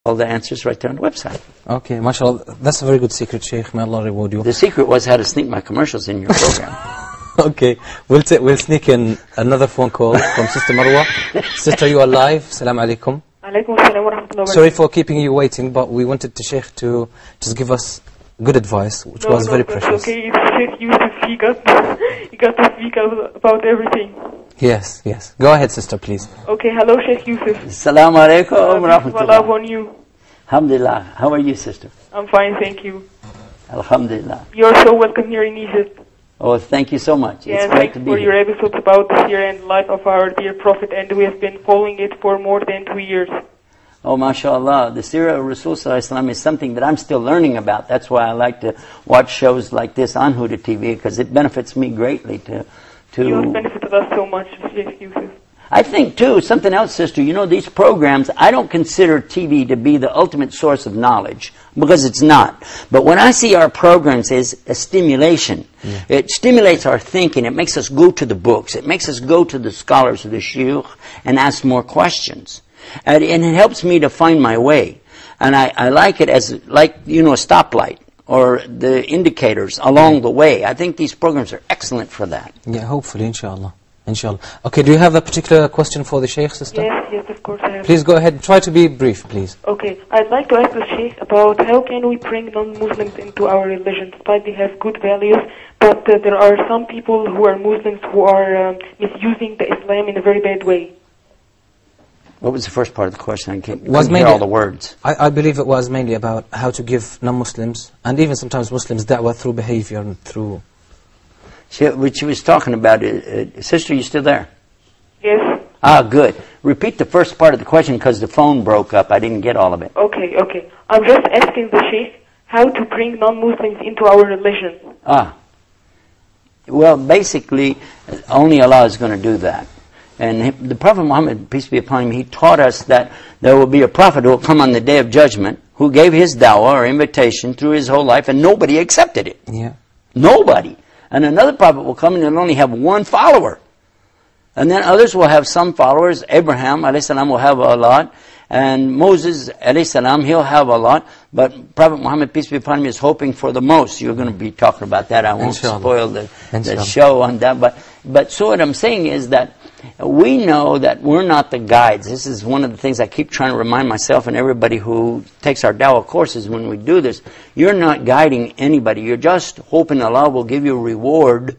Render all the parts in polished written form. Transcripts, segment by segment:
all the answers right there on the website. Okay, mashallah. That's a very good secret, Sheikh. May Allah reward you. The secret was how to sneak my commercials in your program. Okay, we'll sneak in another phone call from Sister Marwa. Sister, you are live. Assalamu alaikum. Alaikum assalam wa rahmatullahi wa Sorry for keeping you waiting, but we wanted the Sheikh to just give us good advice, which was very precious. Okay, it's Shaikh Yusuf. He got to speak about everything. Yes, yes. Go ahead, sister, please. Okay, hello, Shaikh Yusuf. Assalamu alaikum wa rahmatullah. Love on you. Alhamdulillah. How are you, sister? I'm fine, thank you. Alhamdulillah. You're so welcome here in Egypt. Oh, thank you so much. Yeah, it's great thanks to be for here. your episodes about the seerah and life of our dear Prophet, and we have been following it for more than 2 years. Oh, mashallah. The Seerah of Rasul Sallallahu Alaihi Wasallam is something that I'm still learning about. That's why I like to watch shows like this on Huda TV, because it benefits me greatly to... You have benefited us so much, Shaikh Yusuf. I think, too, something else, sister, you know, these programs, I don't consider TV to be the ultimate source of knowledge, because it's not. But when I see our programs as a stimulation, it stimulates our thinking, it makes us go to the books, it makes us go to the scholars of the shiuch and ask more questions. And it helps me to find my way. And I like it as, like, you know, a stoplight, or the indicators along the way. I think these programs are excellent for that. Yeah, hopefully, inshallah. Inshallah. Okay, do you have a particular question for the Sheikh, sister? Yes, of course I have. Please go ahead. Try to be brief, please. Okay, I'd like to ask the Sheikh about how can we bring non-Muslims into our religion, despite they have good values, but there are some people who are Muslims who are misusing the Islam in a very bad way. What was the first part of the question? I couldn't hear all the words. I believe it was mainly about how to give non-Muslims, and even sometimes Muslims, da'wah through behavior and through... What she was talking about, sister, you still there? Yes. Ah, good. Repeat the first part of the question, because the phone broke up. I didn't get all of it. Okay. I'm just asking the Sheikh how to bring non-Muslims into our religion. Well, basically, only Allah is going to do that. And the Prophet Muhammad, peace be upon him, he taught us that there will be a prophet who will come on the Day of Judgment who gave his da'wah or invitation through his whole life, and nobody accepted it. Yeah. Nobody. And another prophet will come and he'll only have one follower. And then others will have some followers. Abraham, a.s., will have a lot. And Moses, a.s., he'll have a lot. But Prophet Muhammad, peace be upon him, is hoping for the most. You're going to be talking about that. I won't spoil the show on that. But so what I'm saying is that we know that we're not the guides. This is one of the things I keep trying to remind myself and everybody who takes our dawah courses when we do this. You're not guiding anybody. You're just hoping Allah will give you a reward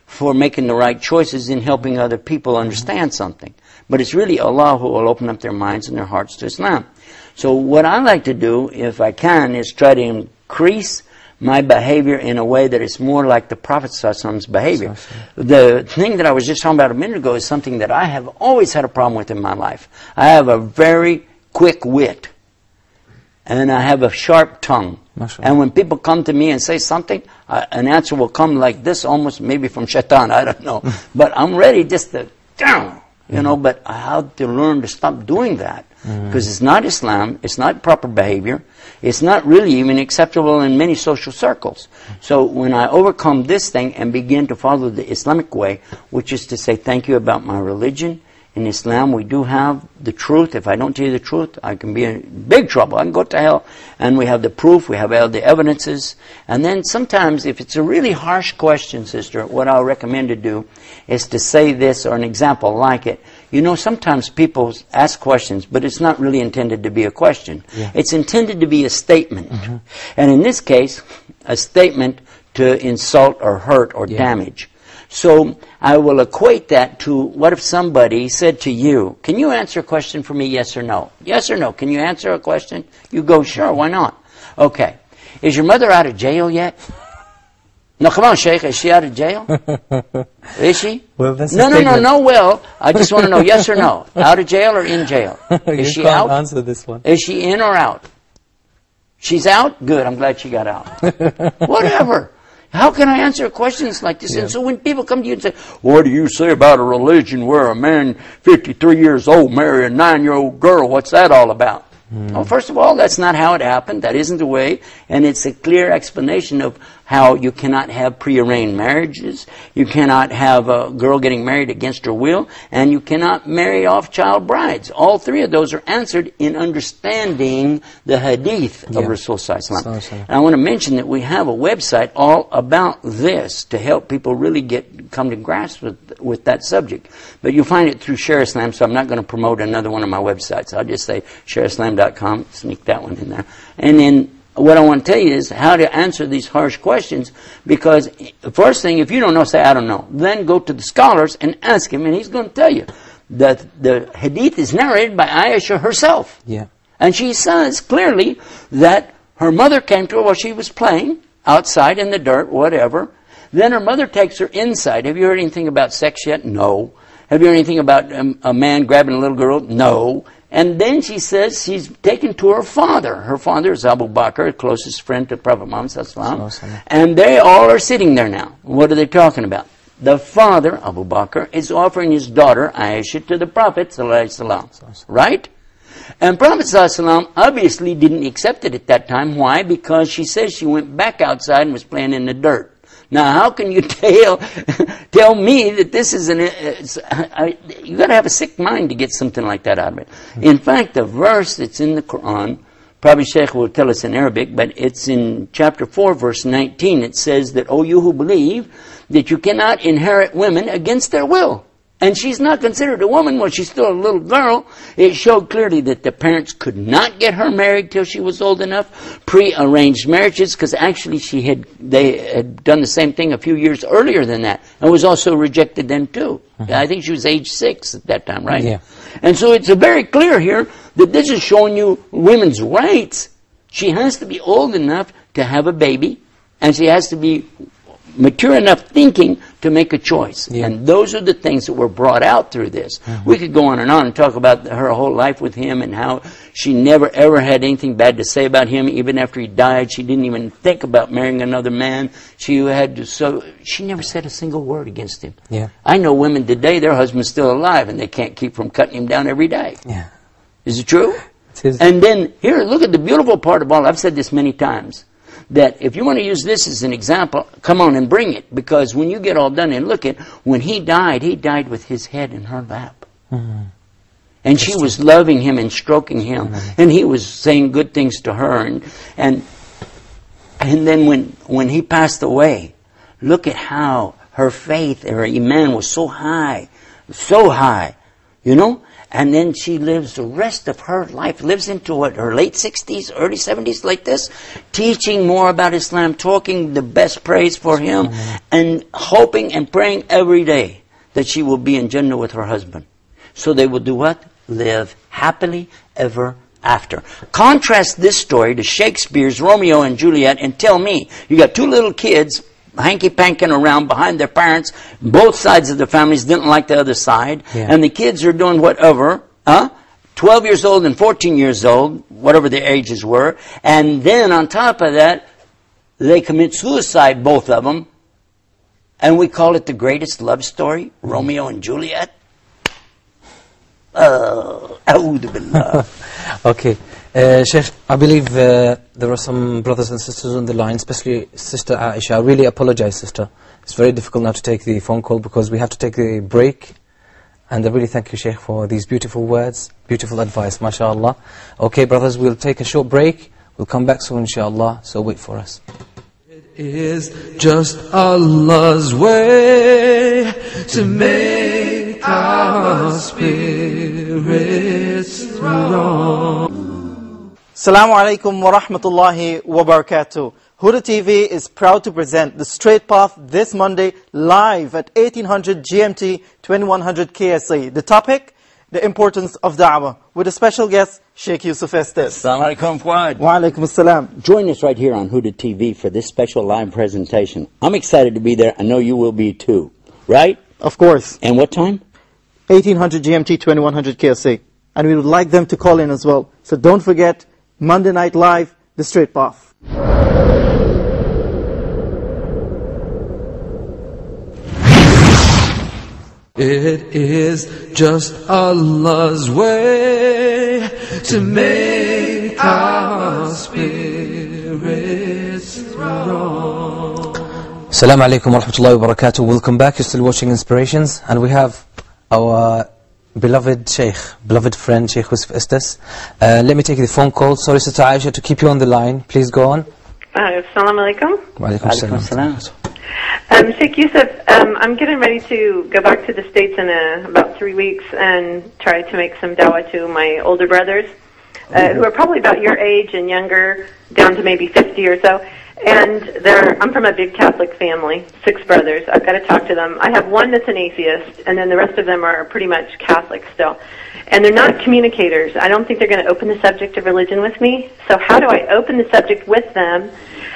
for making the right choices in helping other people understand something. But it's really Allah who will open up their minds and their hearts to Islam. So what I like to do, if I can, is try to increase my behavior in a way that is more like the Prophet ﷺ's behavior. The thing that I was just talking about a minute ago is something that I have always had a problem with in my life. I have a very quick wit. And I have a sharp tongue. And when people come to me and say something, an answer will come like this, almost maybe from shaitan, I don't know. But I'm ready just to, you know, but I have to learn to stop doing that. Because it's not Islam, it's not proper behavior, it's not really even acceptable in many social circles. So when I overcome this thing and begin to follow the Islamic way, which is to say thank you about my religion, in Islam we do have the truth. If I don't tell you the truth, I can be in big trouble. I can go to hell. And we have the proof, we have all the evidences. And then sometimes, if it's a really harsh question, sister, what I'll recommend to do is to say this, or an example like it. You know, sometimes people ask questions, but it's not really intended to be a question. It's intended to be a statement. And in this case, a statement to insult or hurt or damage. So I will equate that to, what if somebody said to you, can you answer a question for me, yes or no? Yes or no? Can you answer a question? You go, sure, why not? Okay. Is your mother out of jail yet? No, come on, Sheikh, is she out of jail? Is she? Well, that's No, well, I just want to know, yes or no? Out of jail or in jail? Is she out? Answer this one. Is she in or out? She's out? Good, I'm glad she got out. Whatever. How can I answer questions like this? And so when people come to you and say, what do you say about a religion where a man 53 years old marry a 9-year-old girl? What's that all about? Well, first of all, that's not how it happened. That isn't the way. And it's a clear explanation of how you cannot have prearranged marriages. You cannot have a girl getting married against her will. And you cannot marry off-child brides. All three of those are answered in understanding the hadith of Rasul Sallallahu Alaihi Wasallam. And I want to mention that we have a website all about this to help people really come to grasp with that subject. But you'll find it through Share Islam, so I'm not going to promote another one of my websites. I'll just say shareislam.com, sneak that one in there. And then what I want to tell you is how to answer these harsh questions, because the first thing, if you don't know, say, I don't know. Then go to the scholars and ask him, and he's going to tell you that the hadith is narrated by Aisha herself. Yeah. And she says clearly that her mother came to her while she was playing outside in the dirt, whatever. Then her mother takes her inside. Have you heard anything about sex yet? No. Have you heard anything about a man grabbing a little girl? No. And then she says she's taken to her father. Her father is Abu Bakr, the closest friend to Prophet Muhammad Sallallahu Alaihi Wasallam. And they all are sitting there now. What are they talking about? The father, Abu Bakr, is offering his daughter, Aisha, to the Prophet Sallallahu Alaihi Wasallam. Right? And Prophet ﷺ obviously didn't accept it at that time. Why? Because she says she went back outside and was playing in the dirt. Now, how can you tell me that this is you got to have a sick mind to get something like that out of it. In fact, the verse that's in the Quran, probably Shaykh will tell us in Arabic, but it's in chapter 4, verse 19. It says that, O you who believe, that you cannot inherit women against their will. And she's not considered a woman when she's still a little girl. It showed clearly that the parents could not get her married till she was old enough. Pre-arranged marriages, because actually they had done the same thing a few years earlier than that, and was also rejected then too. I think she was age 6 at that time, right? Yeah. And so it's very clear here that this is showing you women's rights. She has to be old enough to have a baby, and she has to be mature enough thinking to make a choice. Yeah. And those are the things that were brought out through this. We could go on and talk about her whole life with him and how she never ever had anything bad to say about him. Even after he died, she didn't even think about marrying another man. She never said a single word against him. Yeah. I know women today, their husband's still alive and they can't keep from cutting him down every day. Yeah. Is it true? It is. And then here, look at the beautiful part of all. I've said this many times, that if you want to use this as an example, come on and bring it. Because when you get all done and look at, when he died with his head in her lap. And she was loving him and stroking him. And he was saying good things to her. And then when he passed away, look at how her faith, her iman was so high, you know. And then she lives the rest of her life, lives into what, her late 60s, early 70s, like this, teaching more about Islam, talking the best praise for him, and hoping and praying every day that she will be in Jannah with her husband. So they will do what? Live happily ever after. Contrast this story to Shakespeare's Romeo and Juliet and tell me, you got two little kids hanky-panking around behind their parents. Both sides of the families didn't like the other side. Yeah. And the kids are doing whatever. 12 years old and 14 years old, whatever their ages were. And then on top of that, they commit suicide, both of them. And we call it the greatest love story, Romeo and Juliet. A'udhu billah. Okay. Sheikh, I believe there are some brothers and sisters on the line, especially Sister Aisha. I really apologize, Sister. It's very difficult now to take the phone call because we have to take a break. And I really thank you, Sheikh, for these beautiful words, beautiful advice, mashallah. Okay, brothers, we'll take a short break. We'll come back soon, inshallah, so wait for us. It is just Allah's way to make our spirits strong. Assalamu alaikum wa rahmatullahi wa barakatuh. Huda TV is proud to present The Straight Path this Monday live at 1800 GMT, 2100 KSA. The topic, the importance of da'wah, with a special guest, Shaikh Yusuf Estes. Assalamu alaikum, Fuad. Wa alaikum assalam. Join us right here on Huda TV for this special live presentation. I'm excited to be there. I know you will be too. Right? Of course. And what time? 1800 GMT, 2100 KSA. And we would like them to call in as well. So don't forget, Monday Night Live, The Straight Path. It is just Allah's way to make Assalamu alaikum wa rahmatullahi wa barakatuh. Welcome back. You're still watching Inspirations, and we have our beloved Shaykh, beloved friend, Shaikh Yusuf Estes. Let me take the phone call. Sorry, Sister Aisha, to keep you on the line. Please go on. Assalamu alaikum. Wa alaikum salam. Shaikh Yusuf, I'm getting ready to go back to the States in about 3 weeks and try to make some dawah to my older brothers, who are probably about your age and younger, down to maybe 50 or so. And I'm from a big Catholic family, 6 brothers. I've got to talk to them. I have one that's an atheist, and then the rest of them are pretty much Catholic still. And they're not communicators. I don't think they're going to open the subject of religion with me. So how do I open the subject with them?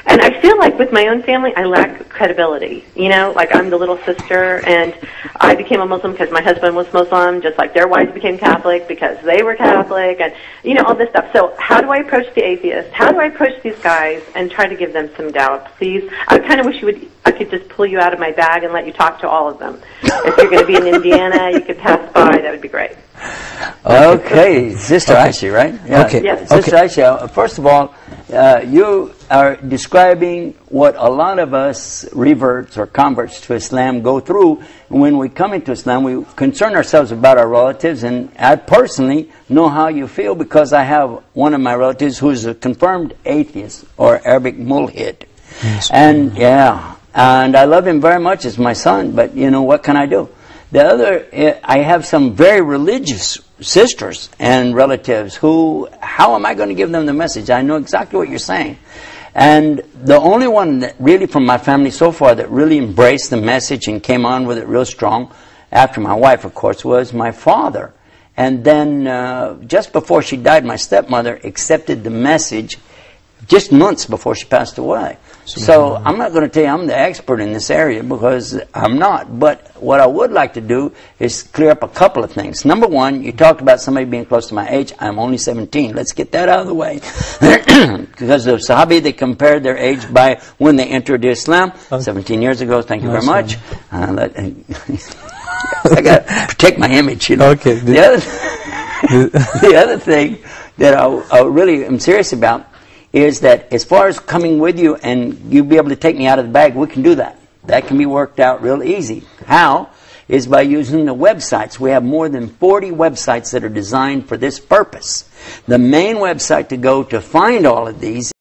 And I feel like with my own family, I lack credibility. You know, like I'm the little sister, and I became a Muslim because my husband was Muslim, just like their wives became Catholic because they were Catholic, and, you know, all this stuff. So how do I approach the atheists? How do I approach these guys and try to give them some dawah, please? I kind of wish I could just pull you out of my bag and let you talk to all of them. If you're going to be in Indiana, you could pass by. That would be great. Okay, Sister Aisha, right? Yeah. Okay. Yes. Sister Aisha, first of all, you are describing what a lot of us reverts or converts to Islam go through. When we come into Islam, we concern ourselves about our relatives, and I personally know how you feel because I have one of my relatives who's a confirmed atheist or Arabic mulhid. Yes. And and I love him very much as my son, but you know, what can I do? The other, I have some very religious sisters and relatives who, how am I going to give them the message? I know exactly what you're saying. And the only one that really from my family so far that really embraced the message and came on with it real strong, after my wife, of course, was my father. And then just before she died, my stepmother accepted the message just months before she passed away. So I'm not going to tell you I'm the expert in this area because I'm not. But what I would like to do is clear up a couple of things. Number one, you talked about somebody being close to my age. I'm only 17. Let's get that out of the way. Because the Sahabi, they compared their age by when they entered Islam. 17 years ago. Thank you very much. I got to protect my image, you know. Okay. The other thing that I really am serious about is that as far as coming with you and you be able to take me out of the bag, we can do that. That can be worked out real easy. How? Is by using the websites. We have more than 40 websites that are designed for this purpose. The main website to go to find all of these